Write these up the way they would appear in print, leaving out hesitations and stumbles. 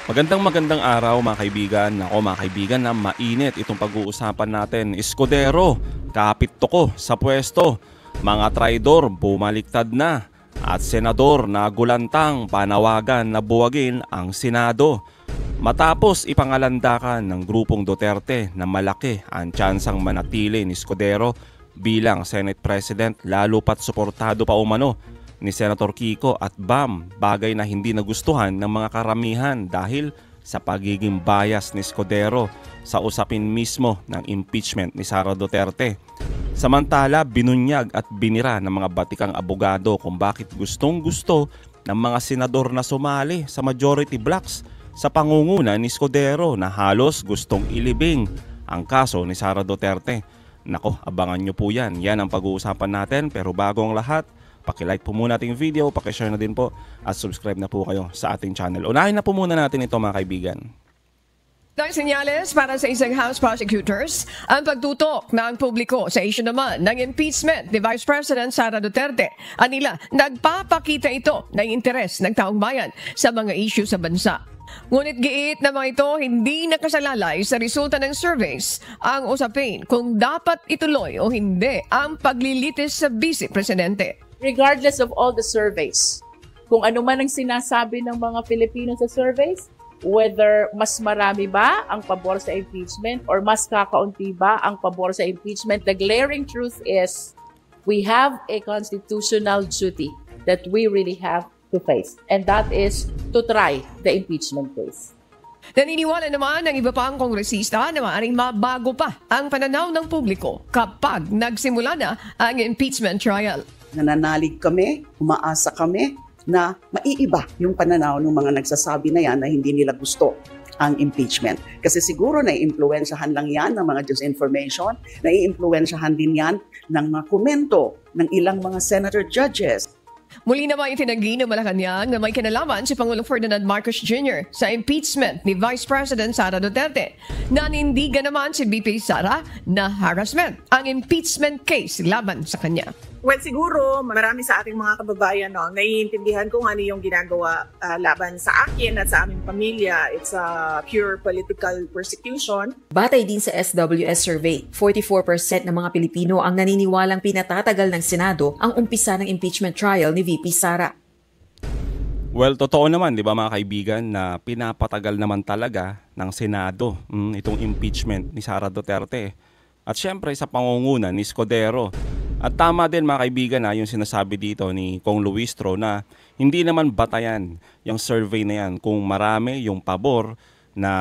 Magandang araw mga kaibigan. Ako mga kaibigan na mainit itong pag-uusapan natin. Escudero, kapit toko sa pwesto. Mga traidor, bumaliktad na. At senador na gulantang panawagan na buwagin ang Senado. Matapos ipangalandakan ng grupong Duterte na malaki ang tsansang manatili ni Escudero bilang Senate President, lalo pat suportado pa umano ni Senator Kiko at Bam, bagay na hindi nagustuhan ng mga karamihan dahil sa pagiging bias ni Escudero sa usapin mismo ng impeachment ni Sara Duterte. Samantala, binunyag at binira ng mga batikang abogado kung bakit gustong-gusto ng mga senador na sumali sa majority blocks sa pangunguna ni Escudero na halos gustong ilibing ang kaso ni Sara Duterte. Nako, abangan nyo po yan. Yan ang pag-uusapan natin, pero bago ang lahat, paki-like po muna ating video, paki-share na din po at subscribe na po kayo sa ating channel. Unahin na po muna natin ito mga kaibigan. Ng senyales para sa isang House prosecutors, ang pagtutok ng publiko sa issue naman ng impeachment ni Vice President Sara Duterte. Anila, nagpapakita ito ng interes ng taong bayan sa mga issue sa bansa. Ngunit giit na mga ito hindi nakasalalay sa resulta ng surveys ang usapin kung dapat ituloy o hindi ang paglilitis sa Vice Presidente. Regardless of all the surveys, kung ano man ang sinasabi ng mga Pilipino sa surveys, whether mas marami ba ang pabor sa impeachment or mas kakaunti ba ang pabor sa impeachment, the glaring truth is we have a constitutional duty that we really have to face, and that is to try the impeachment case. Naniniwala naman ng iba pang kongresista na maaaring mabago pa ang pananaw ng publiko kapag nagsimula na ang impeachment trial. Nananalig kami, umaasa kami na maiiba yung pananaw ng mga nagsasabi na yan na hindi nila gusto ang impeachment. Kasi siguro nai-impluwensyahan lang yan ng mga disinformation, nai-impluwensyahan din yan ng mga komento ng ilang mga senator judges. Muli naman itinanggi ng Malacanang na may kinalaman si Pangulong Ferdinand Marcos Jr. sa impeachment ni Vice President Sara Duterte. Nanindigan naman si VP Sara na harassment ang impeachment case laban sa kanya. Well, siguro marami sa ating mga kababayan naiintindihan kung ano yung ginagawa laban sa akin at sa aming pamilya. It's a pure political persecution. Batay din sa SWS survey, 44% ng mga Pilipino ang naniniwalang pinatatagal ng Senado ang umpisa ng impeachment trial ni VP Sara. Well, totoo naman, di ba mga kaibigan, na pinapatagal naman talaga ng Senado itong impeachment ni Sara Duterte. At syempre sa pangunguna ni Escudero. At tama din mga kaibigan na yung sinasabi dito ni Kong Luistro na hindi naman batayan yung survey na yan kung marami yung pabor na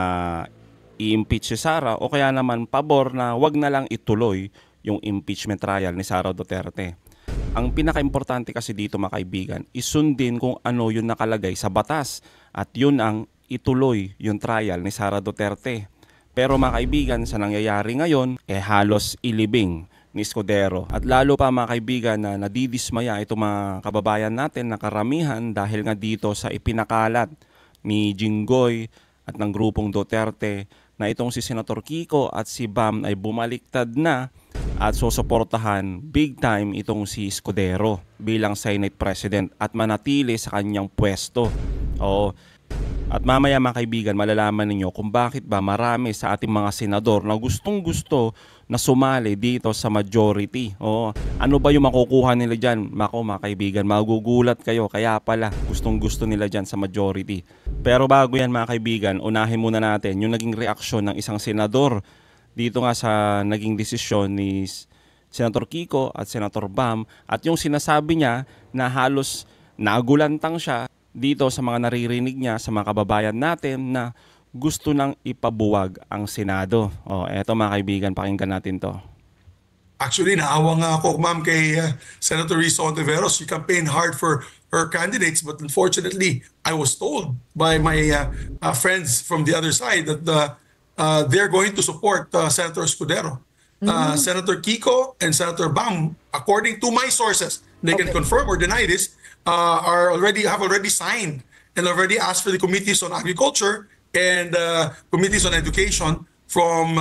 i-impeach si Sara o kaya naman pabor na wag na lang ituloy yung impeachment trial ni Sara Duterte. Ang pinaka-importante kasi dito mga kaibigan, isundin kung ano yung nakalagay sa batas at yun ang ituloy yung trial ni Sara Duterte. Pero mga kaibigan, sa nangyayari ngayon, halos ilibing ni Escudero. At lalo pa mga kaibigan na nadidismaya itong mga kababayan natin na karamihan dahil nga dito sa ipinakalat ni Jinggoy at ng grupong Duterte na itong si Senator Kiko at si Bam ay bumaliktad na at susuportahan big time itong si Escudero bilang Senate President at manatili sa kanyang pwesto. At mamaya mga kaibigan, malalaman ninyo kung bakit ba marami sa ating mga senador na gustong-gusto na sumali dito sa majority. Ano ba yung makukuha nila dyan? Mako mga kaibigan, magugulat kayo. Kaya pala gustong-gusto nila dyan sa majority. Pero bago yan mga kaibigan, unahin muna natin yung naging reaksyon ng isang senador dito nga sa naging desisyon ni Senator Kiko at Senator Bam. At yung sinasabi niya na halos nagulantang siya dito sa mga naririnig niya sa mga kababayan natin na gusto nang ipabuwag ang Senado. Eto mga kaibigan, pakinggan natin to. Actually, naawa nga ako, ma'am, kay Senator Risa Ontiveros. She campaigned hard for her candidates, but unfortunately, I was told by my friends from the other side that they're going to support Senator Escudero. Senator Kiko and Senator Bam, according to my sources, they can confirm or deny this, have already signed and already asked for the committees on agriculture and committees on education from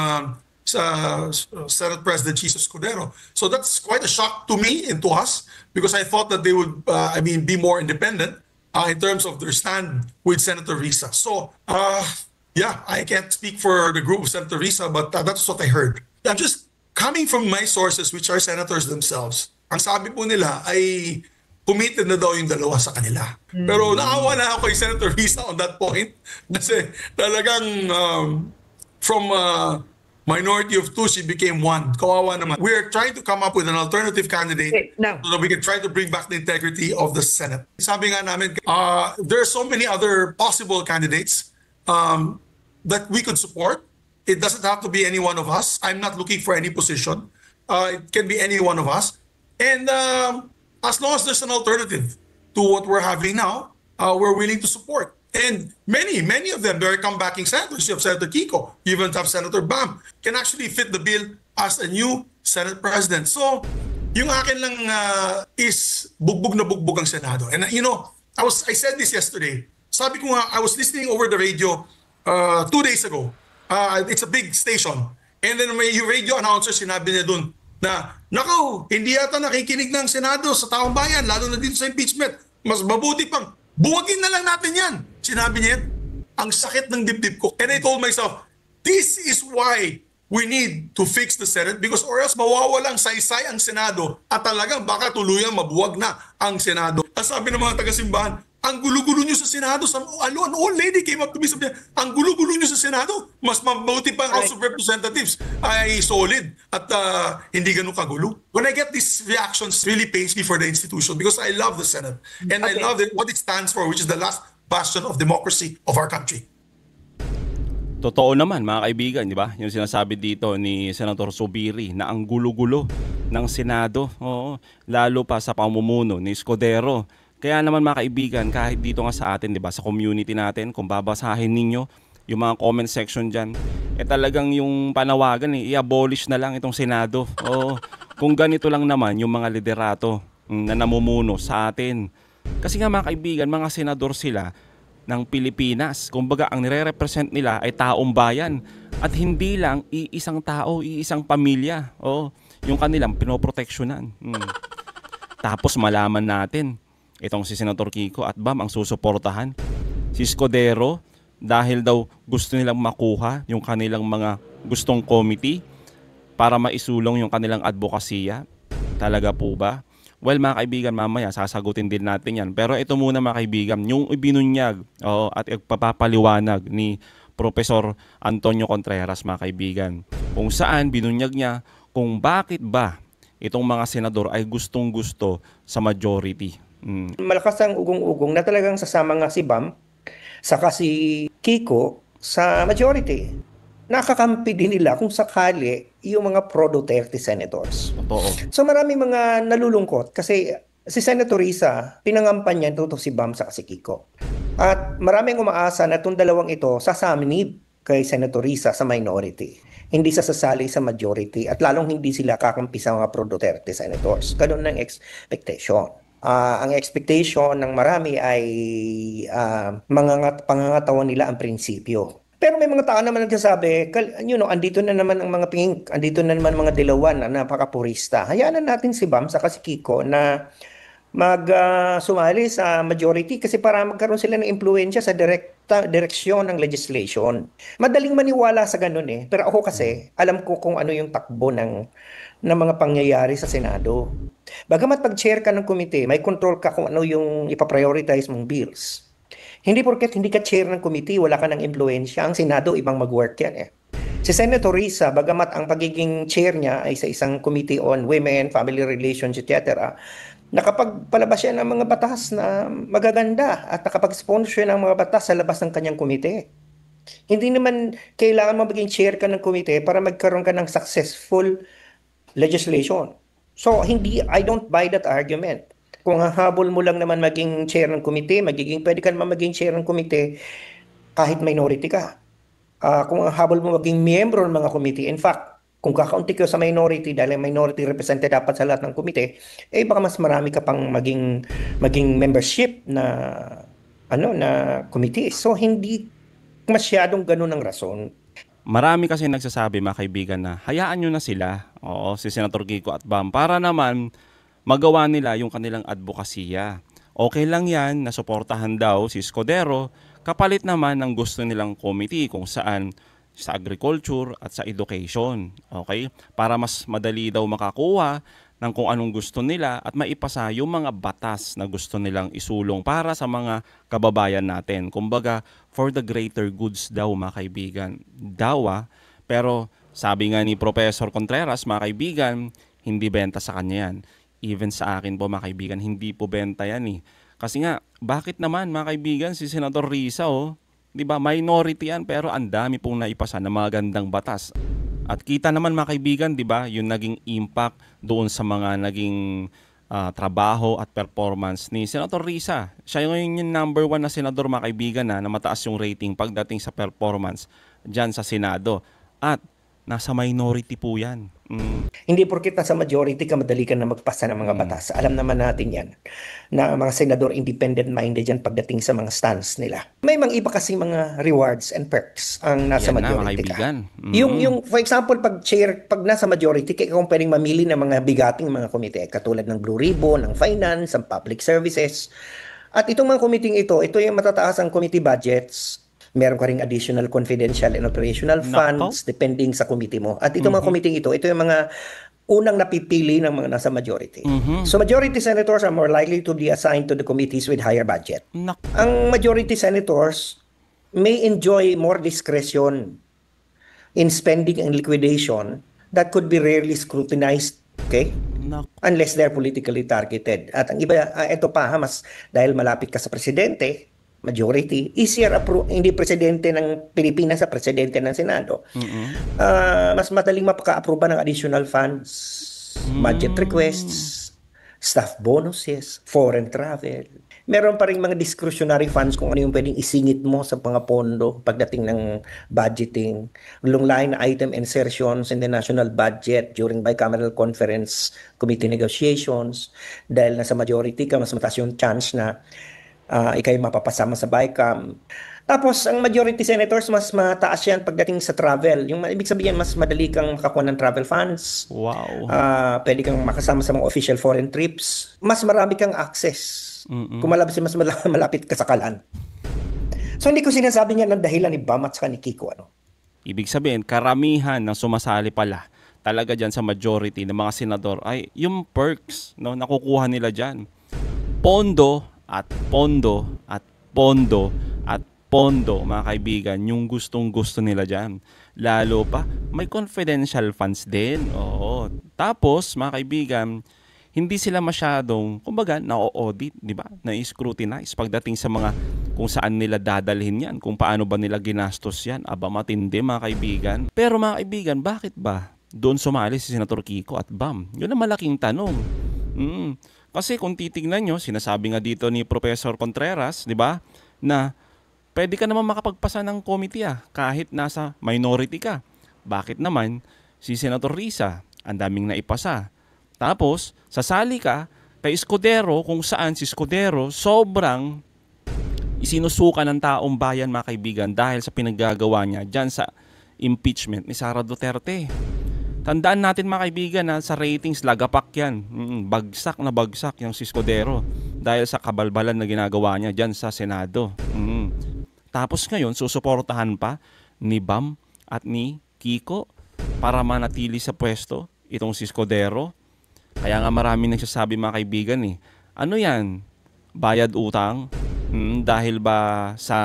Senate President Jesus Escudero. So that's quite a shock to me and to us because I thought that they would, be more independent in terms of their stand with Senator Risa. So, yeah, I can't speak for the group of Senator Risa, but that's what I heard. I'm just coming from my sources, which are senators themselves. Ang sabi po nila ay committed na daw yung dalawa sa kanila. Pero naawa na ako kay Senator Risa on that point. Kasi talagang from minority of two, she became one. Kawawa naman. We are trying to come up with an alternative candidate Now, so that we can try to bring back the integrity of the Senate. Sabi nga namin, there are so many other possible candidates that we could support. It doesn't have to be any one of us. I'm not looking for any position. It can be any one of us. And as long as there's an alternative to what we're having now, we're willing to support. And many of them, they're comebacking senators. You have Senator Kiko, you even have Senator Bam, can actually fit the bill as a new Senate President. So, yung akin lang is bugbog na bugbog ang Senado. And you know, I said this yesterday. Sabi ko nga, I was listening over the radio 2 days ago. It's a big station. And then may radio announcer, sinabi niya dun na, nakaw, hindi yata nakikinig ng Senado sa taong bayan, lalo na dito sa impeachment. Mas mabuti pang, buwagin na lang natin yan. Sinabi niya, ang sakit ng dibdib ko. And I told myself, this is why we need to fix the Senate because or else mawawalang saysay ang Senado at talagang baka tuluyang mabuwag na ang Senado. Ang sabi ng mga taga-simbahan, ang gulo-gulo nyo sa Senado. An old lady came up to me, sabi niya, ang gulo-gulo nyo sa Senado. Mas mabuti pa ang House of Representatives ay solid at hindi ganun kagulo. When I get these reactions, really pains me for the institution because I love the Senate. And I love what it stands for, which is the last bastion of democracy of our country. Totoo naman mga kaibigan, di ba? Yung sinasabi dito ni Senator Zubiri na ang gulo-gulo ng Senado, oo, lalo pa sa pamumuno ni Escudero. Kaya naman mga kaibigan, kahit dito nga sa atin, di ba, sa community natin, kung babasahin ninyo yung mga comment section dyan, talagang yung panawagan, i-abolish na lang itong Senado. Oo, kung ganito lang naman yung mga liderato na namumuno sa atin. Kasi nga mga kaibigan, mga senador sila ng Pilipinas. Kumbaga, ang nire-represent nila ay taong bayan at hindi lang iisang tao, iisang pamilya. Oo, yung kanilang pinoproteksyonan. Tapos malaman natin, itong si Senator Kiko at Bam ang susuportahan. Si Escudero, dahil daw gusto nilang makuha yung kanilang mga gustong committee para maisulong yung kanilang advokasya. Talaga po ba? Well, mga kaibigan, mamaya sasagutin din natin yan. Pero ito muna mga kaibigan, yung ibinunyag at ipapapaliwanag ni Professor Antonio Contreras, mga kaibigan, kung saan binunyag niya kung bakit ba itong mga senador ay gustong-gusto sa majority. malakas ang ugong-ugong na talagang sasama nga si Bam saka si Kiko sa majority. Nakakampi din nila kung sakali yung mga pro-Duterte senators. Totoo. So maraming mga nalulungkot kasi si Senator Risa, pinangampan niya ito si Bam sa si Kiko. At maraming umaasa na itong dalawang ito sasaminib kay Senator Risa sa minority. Hindi sasali sa majority at lalong hindi sila kakampi sa mga pro-Duterte senators. Ganun ang expectation. Ang expectation ng marami ay pangangatawan nila ang prinsipyo. Pero may mga tao naman nagsasabi, andito na naman ang mga pink, andito na naman mga dilawan na napaka-purista. Hayaan na natin si Bam saka si Kiko na sumali sa majority kasi para magkaroon sila ng impluensya sa direksyon ng legislation. Madaling maniwala sa ganun eh. Pero ako kasi, alam ko kung ano yung takbo ng mga pangyayari sa Senado. Bagamat pag-chair ka ng komite, may control ka kung ano yung ipaprioritize mong bills. Hindi porket hindi ka chair ng committee, wala ka ng impluensya. Ang Senado, ibang mag-work yan eh. Si Senator Risa, bagamat ang pagiging chair niya ay sa isang committee on women, family relations, etc., nakapagpalabas siya ng mga batas na magaganda at nakapag-sponsor ng mga batas sa labas ng kanyang komite. Hindi naman kailangan mo maging chair ka ng komite para magkaroon ka ng successful legislation. So, I don't buy that argument. Kung hahabol mo lang naman maging chair ng komite, pwede ka naman maging chair ng komite kahit minority ka. Kung hahabol mo maging miyembro ng mga komite, in fact, kung kakaunti ka sa minority dahil minority represented dapat sa lahat ng komite, baka mas marami ka pang maging membership na komite. So hindi masyadong ganun ang rason. Marami kasi nagsasabi mga kaibigan na hayaan nyo na sila, si Senator Kiko at Bam, para naman magawa nila yung kanilang advokasya. okay lang yan na suportahan daw si Escudero, kapalit naman ng gusto nilang committee kung saan sa agriculture at sa education. Okay? Para mas madali daw makakuha ng kung anong gusto nila at maipasa yung mga batas na gusto nilang isulong para sa mga kababayan natin. Kumbaga, for the greater goods daw, mga kaibigan. Pero sabi nga ni Professor Contreras, mga kaibigan, hindi benta sa kanya yan. Even sa akin po, mga kaibigan, hindi po benta yan eh. Kasi nga, bakit naman, mga kaibigan, si Senator Risa, di ba, minority yan, pero ang dami pong naipasa na mga gandang batas. At kita naman, mga kaibigan, di ba, yung naging impact doon sa mga naging trabaho at performance ni Senator Risa. Siya yung number 1 na senador, mga kaibigan, na mataas yung rating pagdating sa performance dyan sa Senado. At nasa minority po yan. Hindi porket nasa majority ka, madali ka na magpasa ng mga batas. Alam naman natin yan, na mga senador independent-minded yan pagdating sa mga stance nila. May mga iba kasi mga rewards and perks ang nasa Yan na, mga majority ka. kaibigan. Yung, for example, pag nasa majority, kaya kung pwedeng mamili ng mga bigating mga komite, katulad ng Blue Ribbon, ng Finance, ng Public Services. At itong mga committee ito yung matataas ang committee budgets. Meron ka ring additional confidential and operational funds depending sa committee mo. At itong mga committee ito yung mga unang napipili ng mga nasa majority. So majority senators are more likely to be assigned to the committees with higher budget. Ang majority senators may enjoy more discretion in spending and liquidation that could be rarely scrutinized, okay? Unless they're politically targeted. At ang iba, ito pa, mas dahil malapit ka sa presidente, majority, easier hindi presidente ng Pilipinas sa presidente ng Senado. Mas madaling mapaka-aproba ng additional funds, budget requests, staff bonuses, foreign travel. Meron pa rin mga discretionary funds kung ano yung pwedeng isingit mo sa mga pondo pagdating ng budgeting. Long-line item insertions in the national budget during bicameral conference committee negotiations. Dahil nasa majority ka, mas mataas yung chance na ikay mapapasama sa BICAM. Tapos, ang majority senators, mas mataas yan pagdating sa travel. Yung ibig sabihin, mas madali kang makakuha ng travel funds. Wow. Pwede kang makasama sa mga official foreign trips. Mas marami kang access. Kung mas malapit ka sa kalan. So, hindi ko sinasabi niya ng dahilan ni Bam at saka ni Kiko. Ibig sabihin, karamihan ng sumasali pala talaga dyan sa majority ng mga senador ay yung perks, no, nakukuha nila dyan. Pondo at pondo at pondo at pondo, mga kaibigan, yung gustong-gusto nila dyan. Lalo pa, may confidential funds din. Oo. Tapos, mga kaibigan, hindi sila masyadong, kumbaga, na-audit, di ba? Na-scrutinize pagdating sa mga kung saan nila dadalhin yan, kung paano ba nila ginastos yan. Aba, matindi, mga kaibigan. Pero, mga kaibigan, bakit ba doon sumali si Senator Kiko at Bam? Yun ang malaking tanong. Kasi kung titignan nyo, sinasabi nga dito ni Professor Contreras, di ba, na pwede ka naman makapagpasa ng committee kahit nasa minority ka. Bakit naman si Senator Risa, ang daming naipasa. Tapos, sasali ka kay Escudero kung saan si Escudero sobrang isinusuka ng taong bayan, mga kaibigan, dahil sa pinaggagawa niya dyan sa impeachment ni Sara Duterte. Tandaan natin, mga kaibigan, na sa ratings, lagapak yan. Bagsak na bagsak yung si Escudero dahil sa kabalbalan na ginagawa niya dyan sa Senado. Tapos ngayon, susuportahan pa ni Bam at ni Kiko para manatili sa pwesto itong si Escudero. Kaya nga marami nagsasabi, mga kaibigan, ano yan? Bayad utang? Dahil ba sa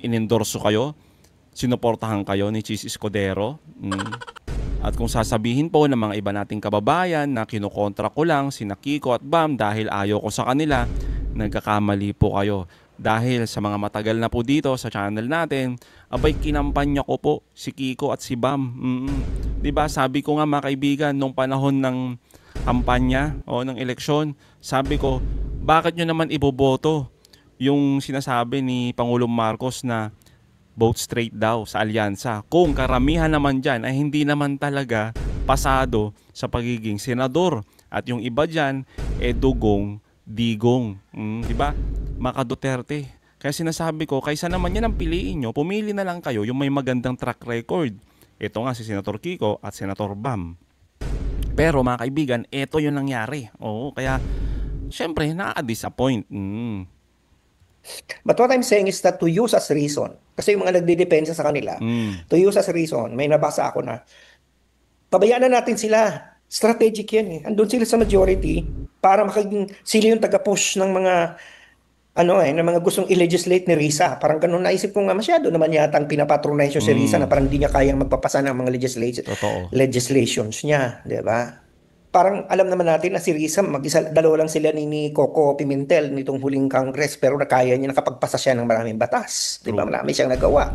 inendorso kayo? Sinuportahan kayo ni Chis Escudero? At kung sasabihin po ng mga iba nating kababayan na kinukontra ko lang si Kiko at Bam dahil ayaw ko sa kanila, nagkakamali po kayo. Dahil sa mga matagal na po dito sa channel natin, abay kinampanya ko po si Kiko at si Bam. Diba, sabi ko nga, mga kaibigan, nung panahon ng kampanya o ng eleksyon, sabi ko, bakit nyo naman iboboto yung sinasabi ni Pangulong Marcos na vote straight daw sa alyansa, kung karamihan naman dyan ay hindi naman talaga pasado sa pagiging senador. At yung iba dyan, dugong, digong. Diba? Maka Duterte. Kaya sinasabi ko, kaysa naman yan ang piliin nyo, pumili na lang kayo yung may magandang track record. Ito nga si Senator Kiko at Senator Bam. Pero, mga kaibigan, ito yung nangyari. Oo, kaya syempre, nakaka-disappoint. But what I'm saying is that to use as reason, kasi yung mga nagdidepensa sa kanila, to use as reason, may nabasa ako na, pabayaan na natin sila. Strategic yan eh. Andun sila sa majority para makaging sila yung taga-push ng mga ng mga gustong i-legislate ni Risa. Parang ganun naisip ko nga masyado naman yata ang pinapatronize si Risa na parang hindi niya kayang magpapasa ng mga legislations niya, di ba? Parang alam naman natin na si Risa, dalawa lang sila ni Coco Pimentel nitong huling Congress, pero nakaya niya nakapagpasa siya ng maraming batas. Di ba? Marami siyang nagawa.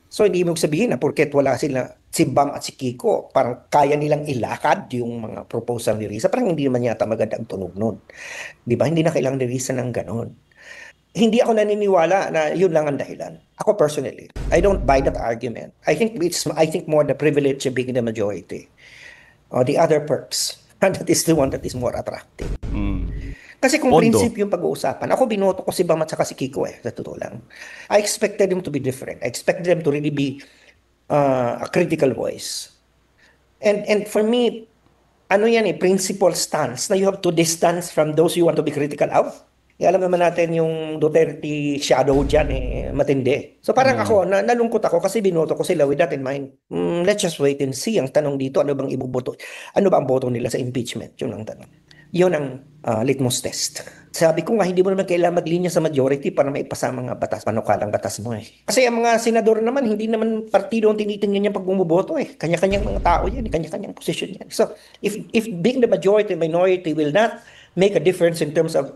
So hindi mo sabihin na porket wala sila, si Bam at si Kiko, parang kaya nilang ilakad yung mga proposal ni Risa. Parang hindi naman yata maganda ang tunog nun. Di ba? Hindi na kailangan ni Risa ng ganun. Hindi ako naniniwala na yun lang ang dahilan. Ako personally, I don't buy that argument. I think more the privilege of being the majority. Or the other perks. And that is the one that is more attractive. Kasi kung prinsipyo yung pag-uusapan, ako binoto ko si Bam at saka si Kiko sa totoo lang. I expected them to be different. I expected them to really be a critical voice. And for me, principle stance na you have to distance from those you want to be critical of. Alam naman natin yung Duterte shadow dyan matindi. So parang ako, nalungkot ako kasi binoto ko sila with that in mind. Let's just wait and see. Ang tanong dito, ano bang ibuboto? Ano ba ang boto nila sa impeachment? Yun ang tanong. Yun ang litmus test. Sabi ko nga, hindi mo naman kailangan maglinya sa majority para maipasa mga batas, panukalang batas mo Kasi ang mga senador naman, hindi naman partido ang tinitingnan niya pag bumuboto Kanya-kanyang mga tao yan, kanya-kanyang posisyon yan. So if being the majority and minority will not make a difference in terms of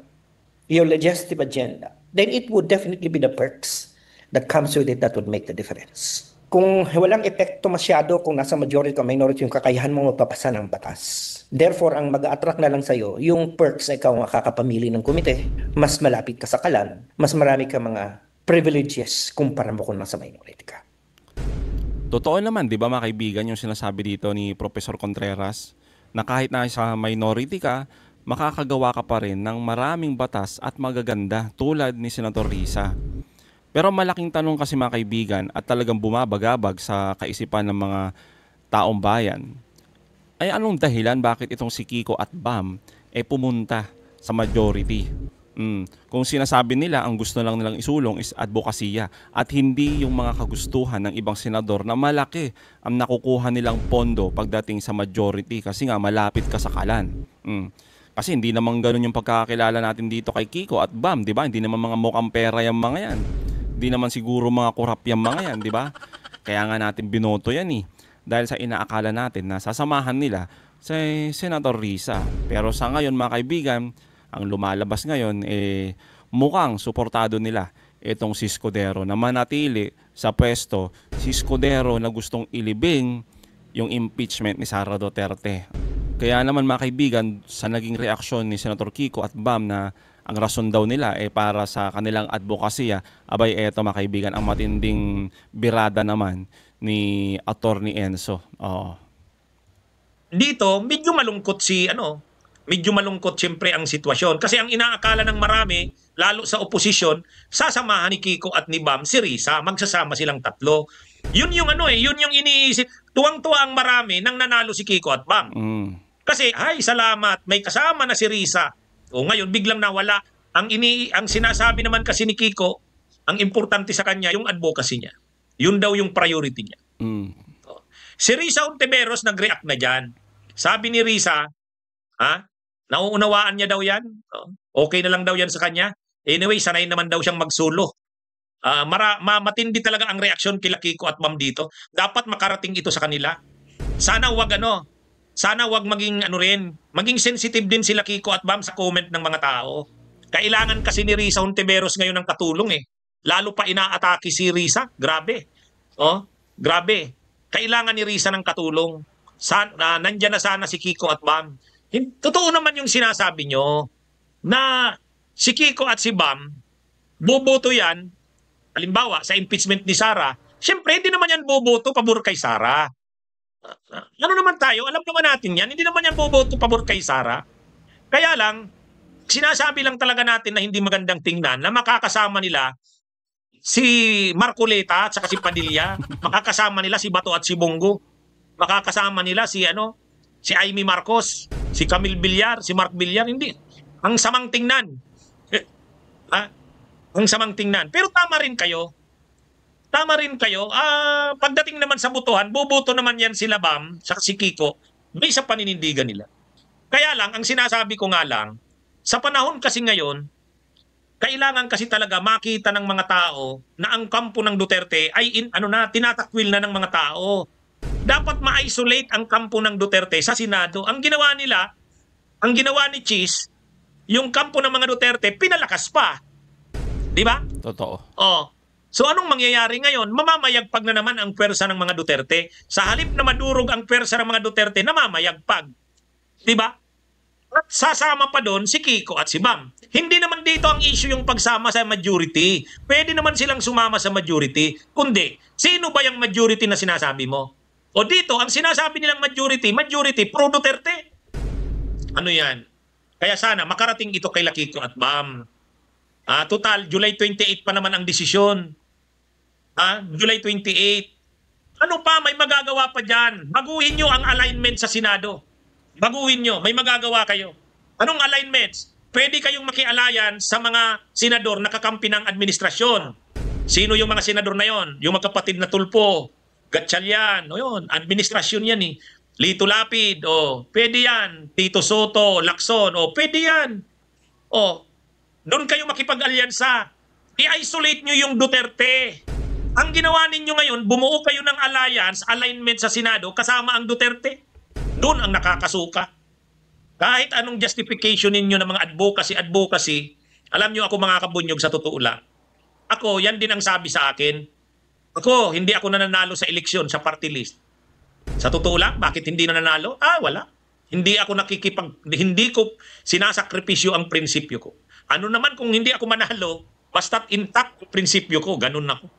your legislative agenda, then it would definitely be the perks that comes with it that would make the difference. Kung walang epekto masyado kung nasa majority o minority yung kakayahan mo magpapasa ng batas. Therefore, ang mag-a-attract na lang sa'yo, yung perks na ikaw makakapamili ng komite, mas malapit ka sa kalan, mas marami ka mga privileges kumpara mo kung nasa minority ka. Totoo naman, di ba mga kaibigan, yung sinasabi dito ni Professor Contreras, na kahit na sa minority ka, makakagawa ka pa rin ng maraming batas at magaganda tulad ni Senator Risa. Pero malaking tanong kasi mga kaibigan at talagang bumabagabag sa kaisipan ng mga taong bayan, ay anong dahilan bakit itong si Kiko at Bam pumunta sa majority? Kung sinasabi nila ang gusto lang nilang isulong is advokasya at hindi yung mga kagustuhan ng ibang senador na malaki ang nakukuha nilang pondo pagdating sa majority kasi nga malapit ka sa kalan. Kasi hindi naman ganun yung pagkakakilala natin dito kay Kiko at Bam, di ba? Hindi naman mga mukhang pera yung mga yan. Hindi naman siguro mga kurap yung mga yan, di ba? Kaya nga natin binoto yan dahil sa inaakala natin na sasamahan nila si Senator Risa. Pero sa ngayon mga kaibigan, ang lumalabas ngayon mukhang suportado nila itong si Escudero na manatili sa pwesto, si Escudero na gustong ilibing yung impeachment ni Sara Duterte. Kaya naman mga kaibigan, sa naging reaksyon ni Senator Kiko at Bam na ang rason daw nila para sa kanilang advokasya, abay eto mga kaibigan, ang matinding birada naman ni Attorney Enzo. Dito, medyo malungkot medyo malungkot siyempre ang sitwasyon. Kasi ang inaakala ng marami, lalo sa oposisyon, sasamahan ni Kiko at ni Bam si Risa, magsasama silang tatlo. Yun yung yun yung iniisip. Tuwang-tuwa ang marami nang nanalo si Kiko at Bam. Kasi, salamat, may kasama na si Risa. O ngayon, biglang nawala. Ang sinasabi naman kasi ni Kiko, ang importante sa kanya, yung advocacy niya. Yun daw yung priority niya. Si Risa Ontiveros nag-react na dyan. Sabi ni Risa, nauunawaan niya daw yan. Okay na lang daw yan sa kanya. Anyway, sanay naman daw siyang magsulo. Matindi talaga ang reaksyon kila Kiko at Bam dito. Dapat makarating ito sa kanila. Sana wag maging maging sensitive din sila Kiko at Bam sa comment ng mga tao. Kailangan kasi ni Risa Ontiveros ngayon ng katulong Lalo pa inaatake si Risa. Grabe. Grabe. Kailangan ni Risa ng katulong. Nandyan na sana si Kiko at Bam. Totoo naman yung sinasabi nyo na si Kiko at si Bam, boboto yan, halimbawa sa impeachment ni Sara, syempre hindi naman yan boboto pabor kay Sara. Ano naman tayo? Alam naman natin yan. Hindi naman yan boboto pabor kay Sara. Kaya lang, sinasabi lang talaga natin na hindi magandang tingnan na makakasama nila si Marcoleta at saka si Padilla. Makakasama nila si Bato at si Bongo. Makakasama nila si Amy Marcos, si Camille Villar, si Mark Villar. Hindi. Ang samang tingnan. Ha? Ang samang tingnan. Pero tama rin kayo. Tama rin kayo. Pagdating naman sa botohan, boboto naman yan sila Bam, sa si Kiko, may sa paninindigan nila. Kaya lang, ang sinasabi ko nga lang, sa panahon kasi ngayon, kailangan kasi talaga makita ng mga tao na ang kampo ng Duterte ay tinatakwil na ng mga tao. Dapat ma-isolate ang kampo ng Duterte sa Senado. Ang ginawa nila, ang ginawa ni Cheese, yung kampo ng mga Duterte, pinalakas pa. Di ba? Totoo. Oh. So anong mangyayari ngayon? Mamamayagpag na naman ang pwersa ng mga Duterte. Sa halip na madurog ang pwersa ng mga Duterte, namamayagpag. Di ba? At sasama pa doon si Kiko at si Bam. Hindi naman dito ang issue yung pagsama sa majority. Pwede naman silang sumama sa majority. Kundi, sino ba yung majority na sinasabi mo? O dito, ang sinasabi nilang majority pro Duterte. Ano yan? Kaya sana makarating ito kay Kiko at Bam. Total, July 28 pa naman ang desisyon. July 28. Ano pa, may magagawa pa dyan. Baguhin nyo ang alignment sa Senado. Baguhin nyo, may magagawa kayo. Anong alignments? Pwede kayong maki-alliance sa mga senador na kakampi ng administrasyon. Sino yung mga senador na yon? Yung magkapatid na Tulpo, Gatchalian, yun, administrasyon yan eh. Lito Lapid, pwede yan. Tito Soto, Lacson, pwede yan. Doon kayo makipag-alyansa. I-isolate nyo yung Duterte. Ang ginawa ninyo ngayon, bumuo kayo ng alliance, alignment sa Senado, kasama ang Duterte. Doon ang nakakasuka. Kahit anong justification ninyo ng mga advocacy, alam nyo ako mga kabunyog sa totoo lang. Ako, yan din ang sabi sa akin. Ako, hindi ako nananalo sa eleksyon, sa party list. Sa totoo lang, bakit hindi nananalo? Wala. Hindi ko sinasakripisyo ang prinsipyo ko. Ano naman kung hindi ako manalo, basta't intact prinsipyo ko, ganun ako.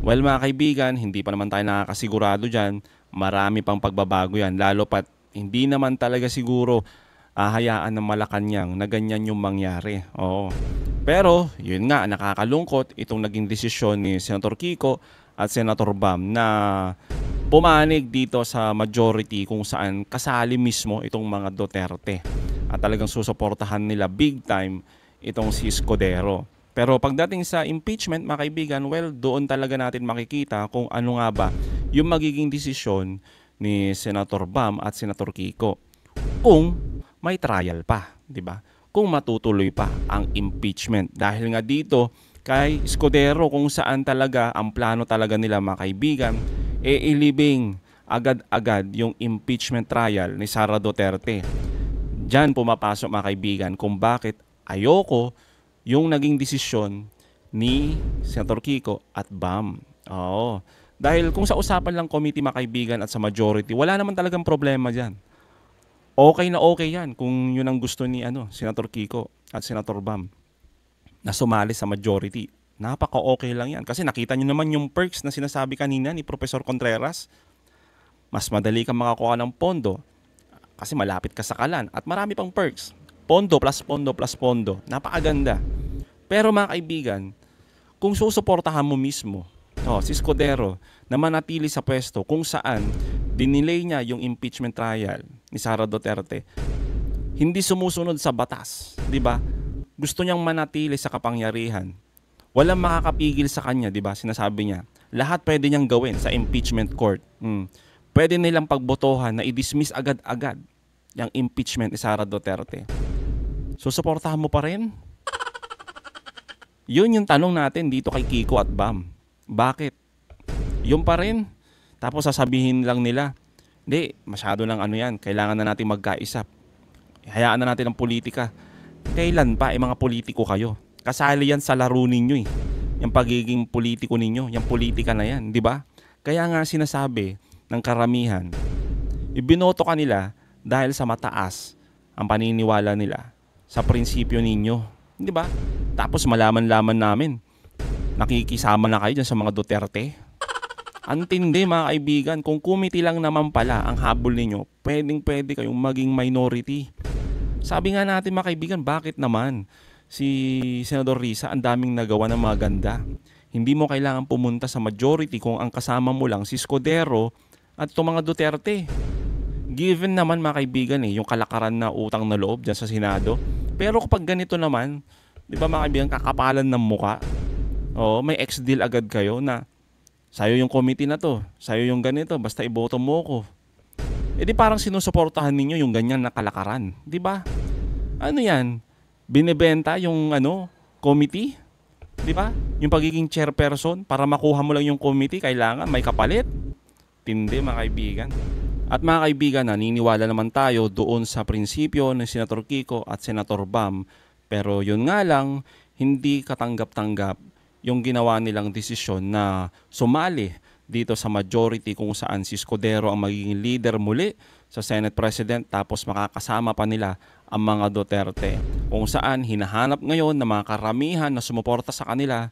Well mga kaibigan, hindi pa naman tayo nakakasigurado dyan. Marami pang pagbabago yan. Lalo pat hindi naman talaga siguro hayaan ng Malacanang na ganyan yung mangyari. Oo. Pero yun nga, nakakalungkot itong naging desisyon ni Senator Kiko at Senator Bam na pumanig dito sa majority kung saan kasali mismo itong mga Duterte. At talagang susuportahan nila big time itong si Escudero. Pero pagdating sa impeachment, mga kaibigan, well, doon talaga natin makikita kung ano nga ba yung magiging desisyon ni Senator Bam at Senator Kiko. Kung may trial pa, di ba? Kung matutuloy pa ang impeachment. Dahil nga dito, kay Escudero kung saan talaga ang plano talaga nila, mga kaibigan, ilibing agad-agad yung impeachment trial ni Sara Duterte. Diyan pumapasok, mga kaibigan, kung bakit ayoko yung naging desisyon ni Senator Kiko at Bam. Dahil kung sa usapan lang committee, mga kaibigan, at sa majority, wala naman talagang problema dyan. Okay na okay yan kung yun ang gusto ni Senator Kiko at Senator Bam na sumali sa majority. Napaka-okay lang yan. Kasi nakita nyo naman yung perks na sinasabi kanina ni Professor Contreras. Mas madali kang makakuha ng pondo kasi malapit ka sa kalan at marami pang perks. Pondo plus pondo plus pondo. Napakaganda. Pero mga kaibigan, kung susuportahan mo mismo si Escudero na manatili sa pwesto kung saan dinelay niya yung impeachment trial ni Sara Duterte, hindi sumusunod sa batas, di ba? Gusto niyang manatili sa kapangyarihan. Walang makakapigil sa kanya, di ba? Sinasabi niya, lahat pwede niyang gawin sa impeachment court. Pwede nilang pagbotohan na i-dismiss agad-agad yung impeachment ni Sara Duterte. Susuportahan mo pa rin? Yun yung tanong natin dito kay Kiko at Bam. Bakit? Yun pa rin? Tapos sasabihin lang nila, hindi, masyado ng yan, kailangan na natin magkaisa. Hayaan na natin ang politika. Kailan pa mga politiko kayo? Kasali yan sa laro ninyo eh. Yung pagiging politiko ninyo, yung politika na yan, di ba? Kaya nga sinasabi ng karamihan, ibinoto ka nila dahil sa mataas ang paniniwala nila sa prinsipyo ninyo, di ba? Tapos malaman-laman namin, nakikisama na kayo dyan sa mga Duterte. Antindi, mga kaibigan, kung committee lang naman pala ang habol ninyo, pwedeng-pwede kayong maging minority. Sabi nga natin, mga kaibigan, bakit naman si Senador Risa ang daming nagawa ng mga ganda? Hindi mo kailangan pumunta sa majority kung ang kasama mo lang si Escudero at itong mga Duterte. Given naman, mga kaibigan, yung kalakaran na utang na loob dyan sa Senado, Pero kapag ganito naman, di ba mga kaibigan, kakapalan ng muka. Oo, may ex-deal agad kayo na sa'yo yung committee na to, sa'yo yung ganito, basta iboto mo ko. E di parang sinusuportahan ninyo yung ganyan na kalakaran. Di ba? Ano yan? Binibenta yung committee? Di ba? Yung pagiging chairperson, para makuha mo lang yung committee, kailangan may kapalit. Tindi mga kaibigan. At mga kaibigan, naniniwala naman tayo doon sa prinsipyo ng Senator Kiko at Senator Bam. Pero yun nga lang, hindi katanggap-tanggap yung ginawa nilang desisyon na sumali dito sa majority kung saan si Escudero ang magiging leader muli sa Senate President, tapos makakasama pa nila ang mga Duterte. Kung saan hinahanap ngayon ng mga karamihan na sumuporta sa kanila,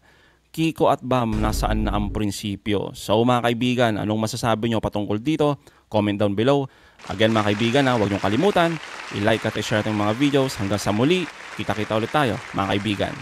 Kiko at Bam, nasaan na ang prinsipyo? So mga kaibigan, anong masasabi nyo patungkol dito? Comment down below. Again mga kaibigan, huwag nyo kalimutan, i-like at i-share itong mga videos. Hanggang sa muli, kita-kita ulit tayo mga kaibigan.